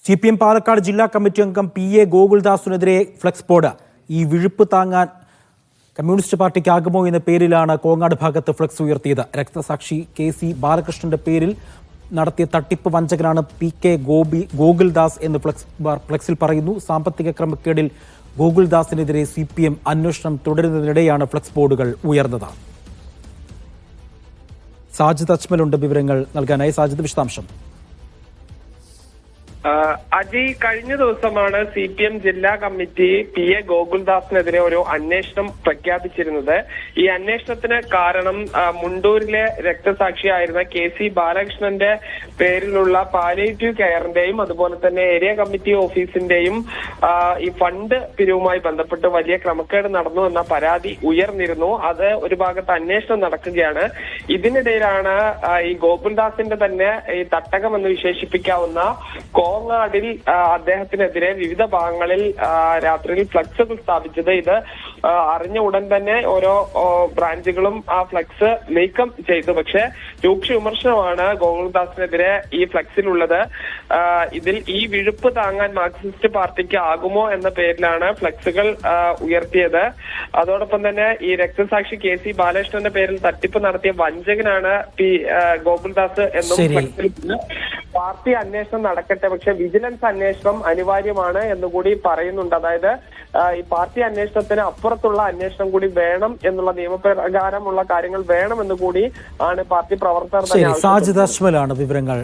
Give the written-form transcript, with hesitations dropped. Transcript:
CPM Palakkad ജില്ലാ committee അംഗം PA ഗോകുൽദാസിനെതിരെ flex board. ഈ വിഴുപ്പ് താങ്ങാൻ കമ്മ്യൂണിസ്റ്റ് പാർട്ടിക്കാകുമോ എന്ന പേരിലാണ് കോങ്ങാട് ഭാഗത്ത് ഫ്ലെക്സ് ഉയർത്തിയത്. രക്തസാക്ഷി KC ബാലകൃഷ്ണന്റെ പേരിൽ നടത്തിയ തട്ടിപ്പ് വഞ്ചകനാണ് PK ഗോകുൽദാസ് എന്ന് ഫ്ലെക്സിൽ പറയുന്നു. സാമ്പത്തിക ക്രമക്കേടിൽ ഗോകുൽദാസിനെതിരെ CPM അന്വേഷണം തുടരുന്നതിനിടെയാണ് ഫ്ലെക്സ് ബോർഡുകൾ ഉയർന്നത്. സാജിദ് അജ്മലുണ്ട് വിവരങ്ങൾ നൽകാനായി. സാജിദ്, വിശദാംശം. അജയ്, കഴിഞ്ഞ ദിവസമാണ് CPM ജില്ലാ കമ്മിറ്റി PA ഗോകുൽദാസിനെതിരെ ഒരു അന്വേഷണം പ്രഖ്യാപിച്ചിരുന്നത്. ഈ അന്വേഷണത്തിന് കാരണം മുണ്ടൂരിലെ രക്തസാക്ഷിയായിരുന്ന KC ബാലകൃഷ്ണന്റെ പേരിലുള്ള പാലിയേറ്റീവ് കെയറിന്റെയും അതുപോലെ തന്നെ ഏരിയ കമ്മിറ്റി ഓഫീസിന്റെയും ഈ ഫണ്ട് പിരിവുമായി ബന്ധപ്പെട്ട് വലിയ ക്രമക്കേട് നടന്നു എന്ന പരാതി ഉയർന്നിരുന്നു. അത് ഒരു ഭാഗത്ത് അന്വേഷണം നടക്കുകയാണ്. ഇതിനിടയിലാണ് ഈ ഗോകുൽദാസിന്റെ തന്നെ ഈ തട്ടകം എന്ന് വിശേഷിപ്പിക്കാവുന്ന കോങ്ങാടിൽ അദ്ദേഹത്തിനെതിരെ വിവിധ ഭാഗങ്ങളിൽ രാത്രിയിൽ ഫ്ലക്സുകൾ സ്ഥാപിച്ചത്. ഇത് അറിഞ്ഞ ഉടൻ തന്നെ ഓരോ ബ്രാഞ്ചുകളും ആ ഫ്ലക്സ് നീക്കം ചെയ്തു. പക്ഷെ രൂക്ഷ വിമർശനമാണ് ഗോകുൽദാസിനെതിരെ ഈ ഫ്ലക്സിലുള്ളത്. ഇതിൽ ഈ വിഴുപ്പ് താങ്ങാൻ മാർക്സിസ്റ്റ് പാർട്ടിക്ക് ആകുമോ എന്ന പേരിലാണ് ഫ്ലക്സുകൾ ഉയർത്തിയത്. അതോടൊപ്പം തന്നെ ഈ രക്തസാക്ഷി KC ബാലകൃഷ്ണന്റെ പേരിൽ തട്ടിപ്പ് നടത്തിയ വഞ്ചകനാണ് ഗോകുൽദാസ് എന്നും ഫ്ലക്സിൽ പാർട്ടി അന്വേഷണം നടക്കട്ടെ, പക്ഷെ വിജിലൻസ് അന്വേഷണം അനിവാര്യമാണ് എന്നുകൂടി പറയുന്നുണ്ട്. അതായത് ഈ പാർട്ടി അന്വേഷണത്തിന് അപ്പുറത്തുള്ള അന്വേഷണം കൂടി വേണം എന്നുള്ള നിയമപ്രകാരമുള്ള കാര്യങ്ങൾ വേണമെന്ന് കൂടി ആണ് പാർട്ടി പ്രവർത്തകർ തന്നെ. സാജിദ് അജ്മലാണ് വിവരങ്ങൾ.